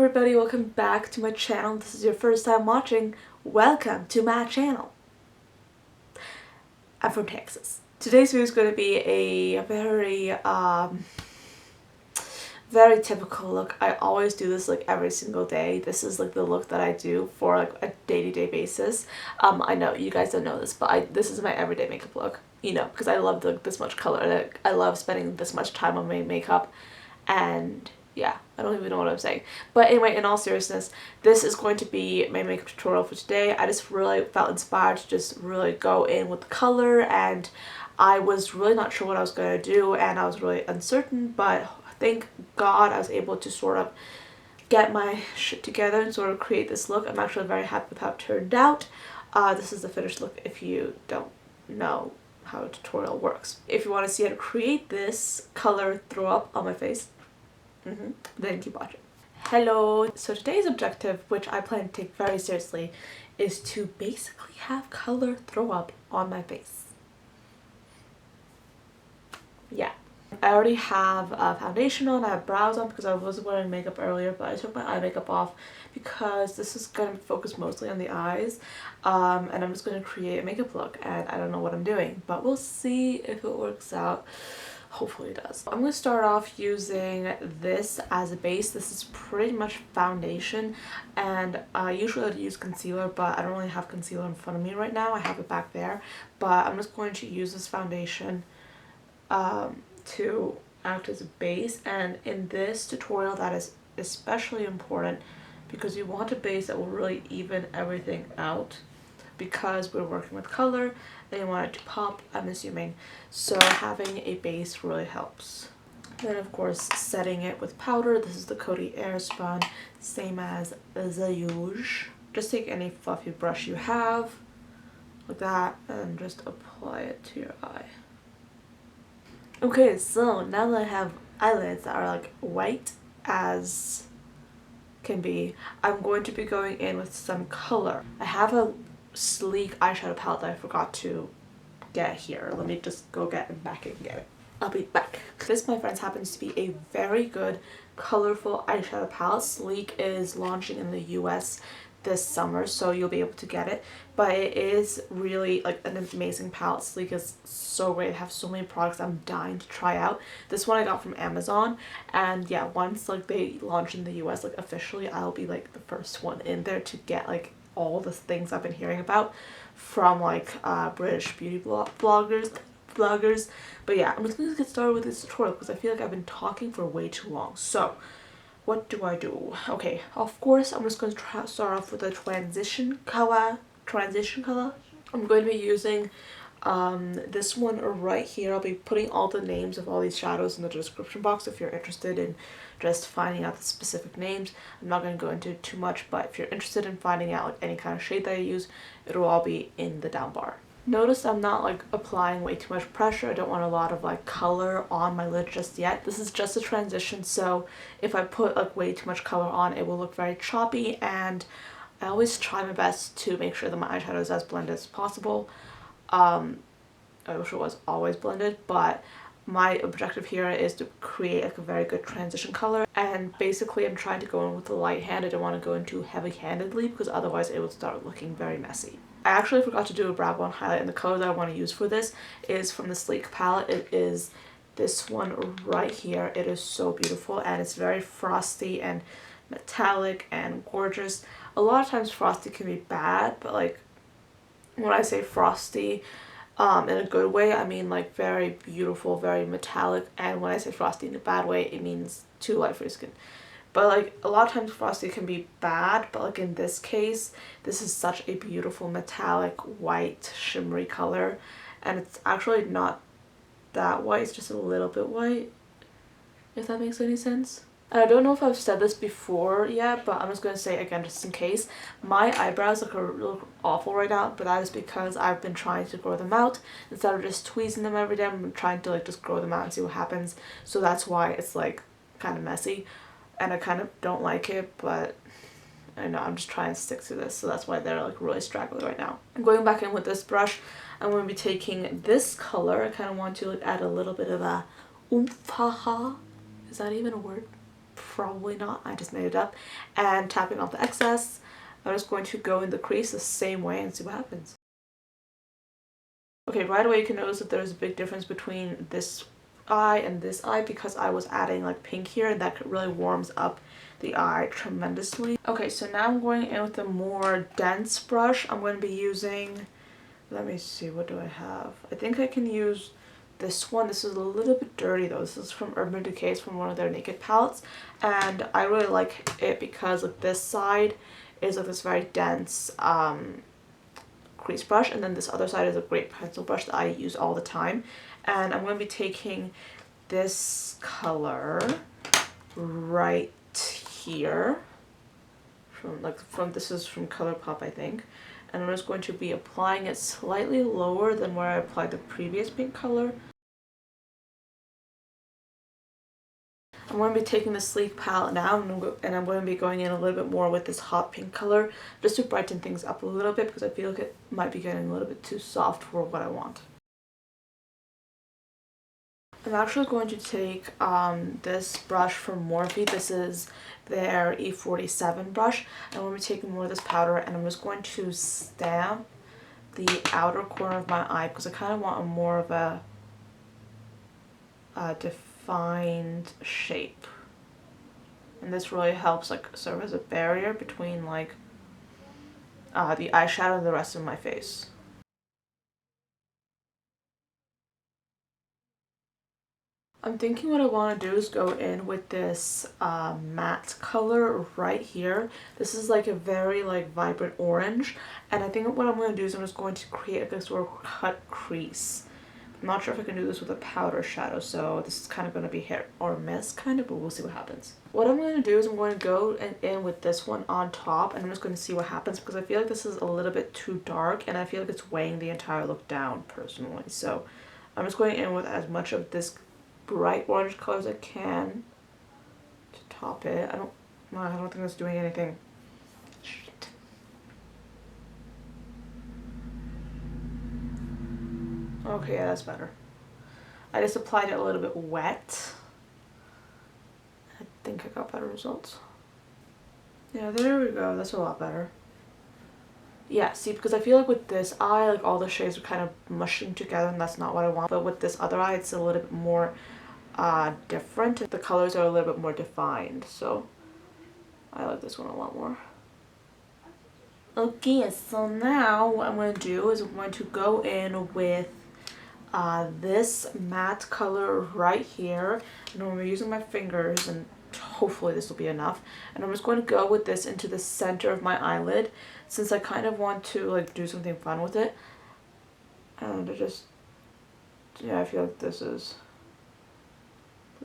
everybody, welcome back to my channel. This is your first time watching. Welcome to my channel. I'm from Texas. Today's video is going to be a very typical look. I always do this like every single day. This is like the look that I do for like a day-to-day basis. I know you guys don't know this, but this is my everyday makeup look, you know, because I love this much color and I love spending this much time on my makeup. And yeah, I don't even know what I'm saying. But anyway, in all seriousness, this is going to be my makeup tutorial for today. I just really felt inspired to just really go in with the color, and I was really not sure what I was going to do, and I was really uncertain, but thank God I was able to sort of get my shit together and sort of create this look. I'm actually very happy with how it turned out. This is the finished look if you don't know how a tutorial works. If you want to see how to create this color throw up on my face, then keep watching. Hello! So today's objective, which I plan to take very seriously, is to basically have color throw up on my face. Yeah. I already have foundation on, I have brows on because I was wearing makeup earlier, but I took my eye makeup off because this is going to focus mostly on the eyes, and I'm just going to create a makeup look, and I don't know what I'm doing, but we'll see if it works out. Hopefully it does. I'm going to start off using this as a base. This is pretty much foundation, and usually I'd use concealer, but I don't really have concealer in front of me right now. I have it back there, but I'm just going to use this foundation to act as a base. And in this tutorial that is especially important because you want a base that will really even everything out, because we're working with color and you want it to pop, I'm assuming, so having a base really helps. Then of course setting it with powder. This is the Coty Airspun, same as the usual. Just take any fluffy brush you have like that and just apply it to your eye. Okay, so now that I have eyelids that are like white as can be, I'm going to be going in with some color. I have a sleek eyeshadow palette that I forgot to get here. Let me just go get it back and get it. I'll be back. This, my friends, happens to be a very good colorful eyeshadow palette. Sleek is launching in the US this summer, so you'll be able to get it, but it is really like an amazing palette. Sleek is so great. I have so many products I'm dying to try out. This one I got from Amazon, and yeah, once like they launch in the US like officially, I'll be like the first one in there to get like all the things I've been hearing about from like British beauty bloggers. But yeah, I'm just going to get started with this tutorial because I feel like I've been talking for way too long. So what do I do? Okay, of course I'm just going to start off with a transition color. I'm going to be using this one right here. I'll be putting all the names of all these shadows in the description box if you're interested in just finding out the specific names. I'm not going to go into it too much, but if you're interested in finding out like any kind of shade that I use, it'll all be in the down bar. Notice I'm not like applying way too much pressure. I don't want a lot of like color on my lid just yet. This is just a transition, so if I put like way too much color on, it will look very choppy, and I always try my best to make sure that my eyeshadow is as blended as possible. I wish it was always blended, but my objective here is to create like a very good transition color, and basically I'm trying to go in with the light hand. I don't want to go in too heavy-handedly because otherwise it would start looking very messy. I actually forgot to do a brow bone highlight, and the color that I want to use for this is from the Sleek palette. It is this one right here. It is so beautiful, and it's very frosty and metallic and gorgeous. A lot of times frosty can be bad, but like when I say frosty in a good way, I mean like very beautiful, very metallic, and when I say frosty in a bad way, it means too light for your skin. But like a lot of times frosty can be bad, but like in this case, this is such a beautiful metallic white shimmery color, and it's actually not that white, it's just a little bit white, if that makes any sense. And I don't know if I've said this before yet, but I'm just going to say it again just in case. My eyebrows look awful right now, but that is because I've been trying to grow them out. Instead of just tweezing them every day, I'm trying to like just grow them out and see what happens. So that's why it's like kind of messy, and I kind of don't like it, but I know I'm just trying to stick to this, so that's why they're like really straggly right now. I'm going back in with this brush. I'm going to be taking this color. I kind of want to like add a little bit of a oomph, haha. Is that even a word? Probably not, I just made it up. And tapping off the excess, I'm just going to go in the crease the same way and see what happens. Okay, right away you can notice that there's a big difference between this eye and this eye because I was adding like pink here, and that really warms up the eye tremendously. Okay, so now I'm going in with a more dense brush. I'm going to be using, let me see, what do I have? I think I can use this one. This is a little bit dirty though. This is from Urban Decay. It's from one of their Naked palettes, and I really like it because like this side is like this very dense crease brush, and then this other side is a great pencil brush that I use all the time. And I'm going to be taking this color right here from this is from Colourpop, I think, and I'm just going to be applying it slightly lower than where I applied the previous pink color. I'm going to be taking the Sleek palette now, and I'm going to be going in a little bit more with this hot pink color just to brighten things up a little bit because I feel like it might be getting a little bit too soft for what I want. I'm actually going to take this brush from Morphe. This is their E47 brush. I'm going to be taking more of this powder, and I'm just going to stamp the outer corner of my eye because I kind of want a more of a defined shape. And this really helps like serve as a barrier between like the eyeshadow and the rest of my face. I'm thinking what I want to do is go in with this matte color right here. This is like a very like vibrant orange, and I think what I'm going to do is I'm just going to create a sort of cut crease. I'm not sure if I can do this with a powder shadow, so this is kind of going to be hit or miss kind of, but we'll see what happens. What I'm going to do is I'm going to go in with this one on top, and I'm just going to see what happens because I feel like this is a little bit too dark and I feel like it's weighing the entire look down personally. So I'm just going in with as much of this bright orange color as I can to top it. I don't think that's doing anything. Shit. Okay, yeah, that's better. I just applied it a little bit wet. I think I got better results. Yeah, there we go. That's a lot better. Yeah, see, because I feel like with this eye, like all the shades are kind of mushing together, and that's not what I want. But with this other eye, it's a little bit more different. The colors are a little bit more defined, so I like this one a lot more. Okay, so now what I'm going to do is I'm going to go in with this matte color right here, and I'm using my fingers, and hopefully this will be enough, and I'm just going to go with this into the center of my eyelid since I kind of want to like do something fun with it. And yeah, I feel like this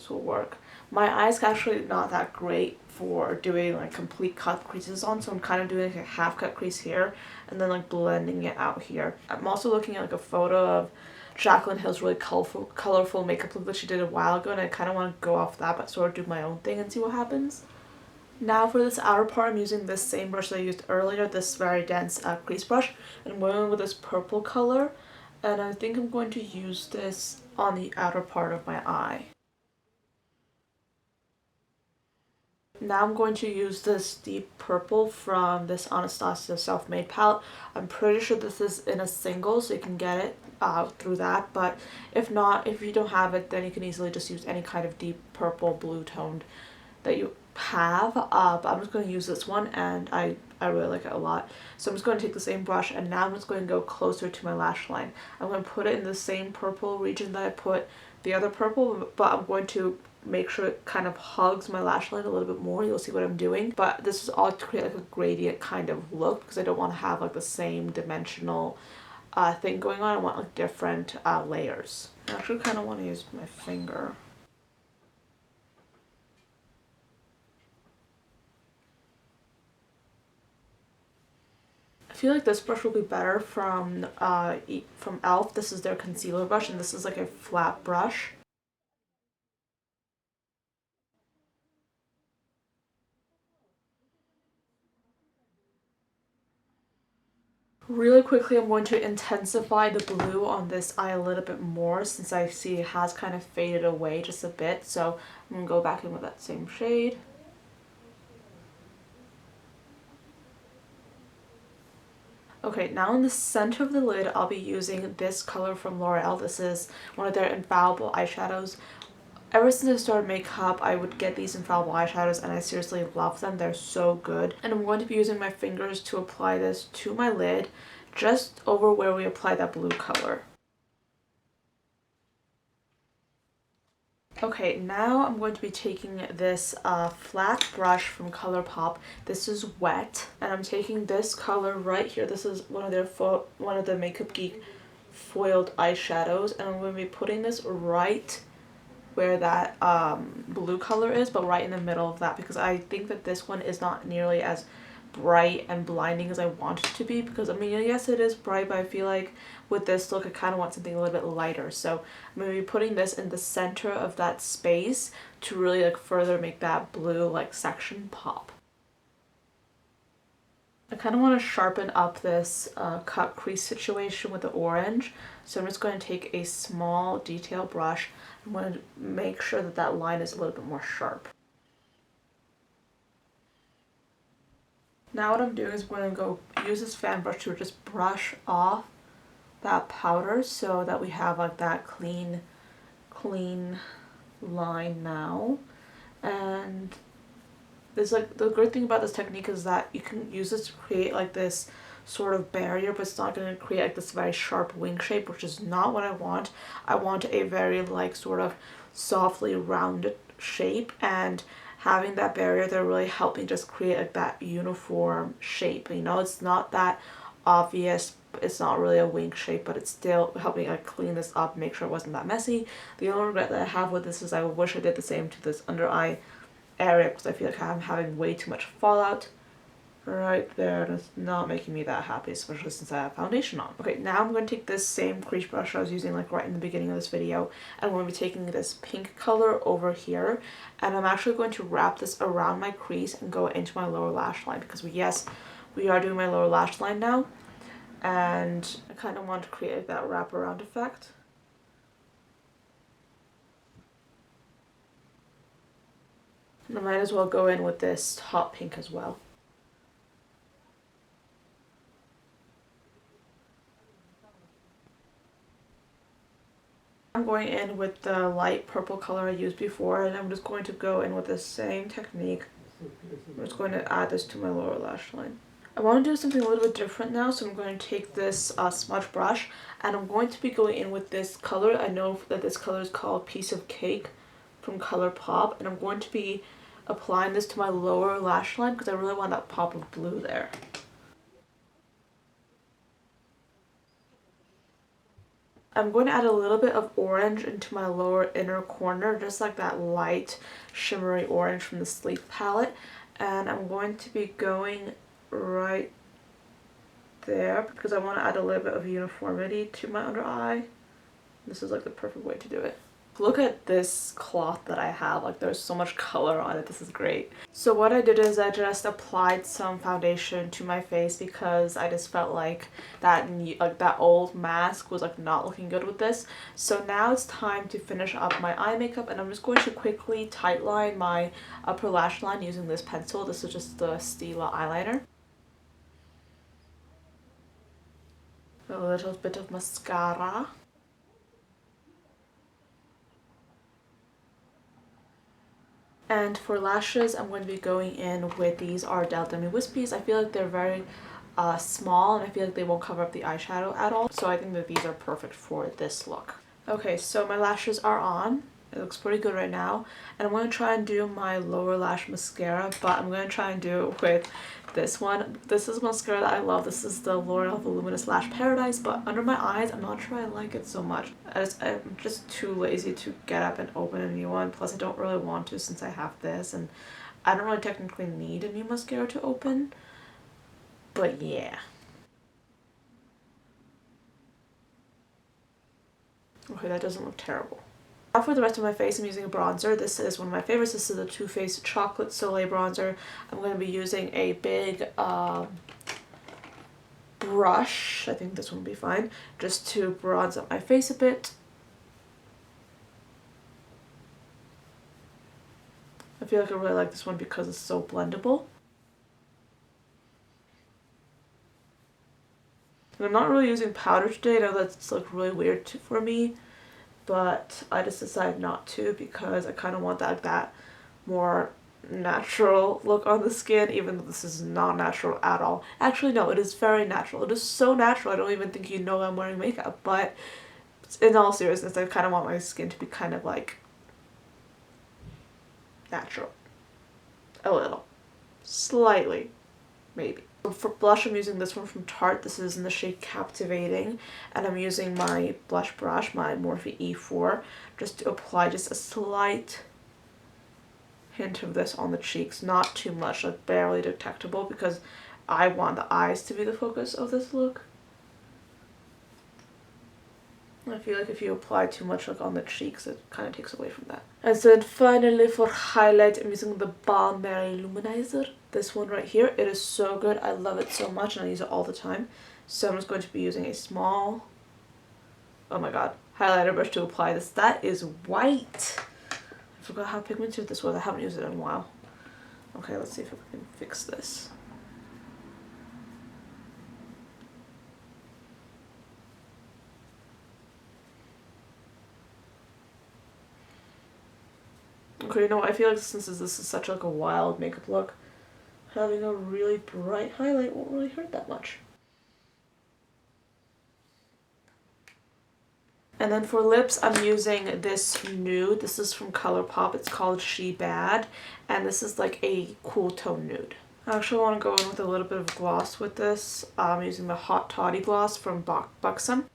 will work. My eyes actually not that great for doing like complete cut creases on, so I'm kind of doing like a half cut crease here and then like blending it out here. I'm also looking at like a photo of Jaclyn Hill's really colorful makeup look that she did a while ago, and I kind of want to go off that but sort of do my own thing and see what happens. Now for this outer part, I'm using this same brush that I used earlier, this very dense crease brush, and I'm going with this purple color, and I think I'm going to use this on the outer part of my eye. Now I'm going to use this deep purple from this Anastasia Self-Made palette. I'm pretty sure this is in a single, so you can get it through that, but if not, if you don't have it, then you can easily just use any kind of deep purple blue toned that you have, but I'm just going to use this one, and I really like it a lot. So I'm just going to take the same brush, and now I'm just going to go closer to my lash line. I'm going to put it in the same purple region that I put the other purple, but I'm going to make sure it kind of hugs my lash line a little bit more. You'll see what I'm doing, but this is all to create like a gradient kind of look because I don't want to have like the same dimensional thing going on. I want like different layers. I actually kind of want to use my finger. I feel like this brush will be better from e.l.f. This is their concealer brush, and this is like a flat brush. Really quickly, I'm going to intensify the blue on this eye a little bit more since I see it has kind of faded away just a bit. So I'm going to go back in with that same shade. Okay, now in the center of the lid, I'll be using this color from L'Oreal. This is one of their Infallible eyeshadows. Ever since I started makeup, I would get these Infallible eyeshadows and I seriously love them. They're so good. And I'm going to be using my fingers to apply this to my lid, just over where we applied that blue color. Okay, now I'm going to be taking this flat brush from Colourpop. This is wet, and I'm taking this color right here. This is one of the Makeup Geek foiled eyeshadows, and I'm going to be putting this right where that blue color is, but right in the middle of that, because I think that this one is not nearly as bright and blinding as I want it to be, because I mean, yes, it is bright, but I feel like with this look I kind of want something a little bit lighter. So I'm going to be putting this in the center of that space to really like further make that blue like section pop. I kind of want to sharpen up this cut crease situation with the orange, so I'm just going to take a small detail brush. I'm going to make sure that that line is a little bit more sharp. Now what I'm doing is I'm going to go use this fan brush to just brush off that powder so that we have like that clean line now. And there's like the great thing about this technique is that you can use this to create like this sort of barrier, but it's not going to create like this very sharp wing shape, which is not what I want. I want a very like sort of softly rounded shape, and having that barrier there really helped me just create like that uniform shape. You know, it's not that obvious, it's not really a wing shape, but it's still helping like clean this up, make sure it wasn't that messy. The only regret that I have with this is I wish I did the same to this under eye area, because I feel like I'm having way too much fallout right there, and it's not making me that happy, especially since I have foundation on. Okay, now I'm going to take this same crease brush I was using like right in the beginning of this video, and I'm going to be taking this pink color over here, and I'm actually going to wrap this around my crease and go into my lower lash line, because we are doing my lower lash line now, and I kind of want to create that wraparound effect. And I might as well go in with this hot pink as well. I'm going in with the light purple color I used before, and I'm just going to go in with the same technique. I'm just going to add this to my lower lash line. I want to do something a little bit different now, so I'm going to take this smudge brush, and I'm going to be going in with this color. I know that this color is called Piece of Cake from Colourpop, and I'm going to be applying this to my lower lash line because I really want that pop of blue there. I'm going to add a little bit of orange into my lower inner corner, just like that light shimmery orange from the Sleep palette, and I'm going to be going right there because I want to add a little bit of uniformity to my under eye. This is like the perfect way to do it. Look at this cloth that I have, like there's so much color on it. This is great. So what I did is I just applied some foundation to my face because I just felt like that old mask was like not looking good with this. So now it's time to finish up my eye makeup, and I'm just going to quickly tightline my upper lash line using this pencil. This is just the Stila eyeliner. A little bit of mascara. And for lashes, I'm going to be going in with these Ardell Demi Whispies. I feel like they're very small, and I feel like they won't cover up the eyeshadow at all. So I think that these are perfect for this look. Okay, so my lashes are on. It looks pretty good right now. And I'm going to try and do my lower lash mascara, but I'm going to try and do it with this one. This is mascara that I love. This is the L'Oreal Voluminous Lash Paradise, but under my eyes, I'm not sure I like it so much. I'm just too lazy to get up and open a new one. Plus, I don't really want to since I have this, and I don't really technically need a new mascara to open. But yeah. Okay, that doesn't look terrible. Now for the rest of my face, I'm using a bronzer. This is one of my favorites. This is the Too Faced Chocolate Soleil bronzer. I'm going to be using a big brown brush, I think this one will be fine, just to bronze up my face a bit. I feel like I really like this one because it's so blendable. I'm not really using powder today. I know that's like really weird for me, but I just decided not to because I kind of want that more natural look on the skin, even though this is not natural at all. Actually, no, it is very natural. It is so natural I don't even think you know I'm wearing makeup, but in all seriousness, I kind of want my skin to be kind of like natural. A little. Slightly. Maybe. For blush, I'm using this one from Tarte. This is in the shade Captivating, and I'm using my blush brush, my Morphe E4, just to apply just a slight hint of this on the cheeks. Not too much, like barely detectable, because I want the eyes to be the focus of this look. I feel like if you apply too much like on the cheeks, it kind of takes away from that. And so finally for highlight, I'm using the Balm LouManizer. This one right here. It is so good. I love it so much and I use it all the time. So I'm just going to be using a small, oh my god, highlighter brush to apply this. That is white. I forgot how pigmented this was. I haven't used it in a while. Okay, let's see if I can fix this. Okay, you know what? I feel like since this is such like a wild makeup look, having a really bright highlight won't really hurt that much. And then for lips, I'm using this nude. This is from Colourpop. It's called She Bad, and this is like a cool tone nude. I actually want to go in with a little bit of gloss with this. I'm using the Hot Toddy gloss from Buxom.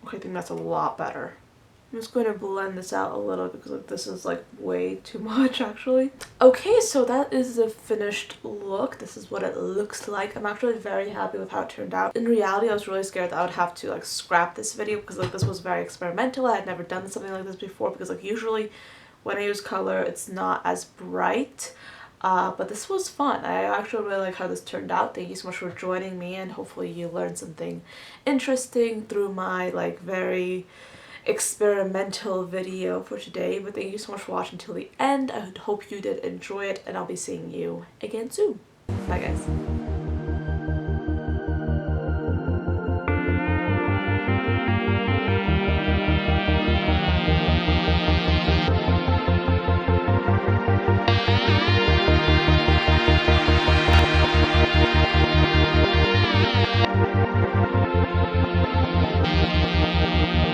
Okay, I think that's a lot better. I'm just going to blend this out a little because like, this is like way too much actually. Okay, so that is the finished look. This is what it looks like. I'm actually very happy with how it turned out. In reality, I was really scared that I would have to like scrap this video because like this was very experimental. I had never done something like this before because like usually when I use color, it's not as bright. But this was fun. I actually really like how this turned out. Thank you so much for joining me, and hopefully you learned something interesting through my like very experimental video for today. But thank you so much for watching till the end. I hope you did enjoy it, and I'll be seeing you again soon. Bye guys.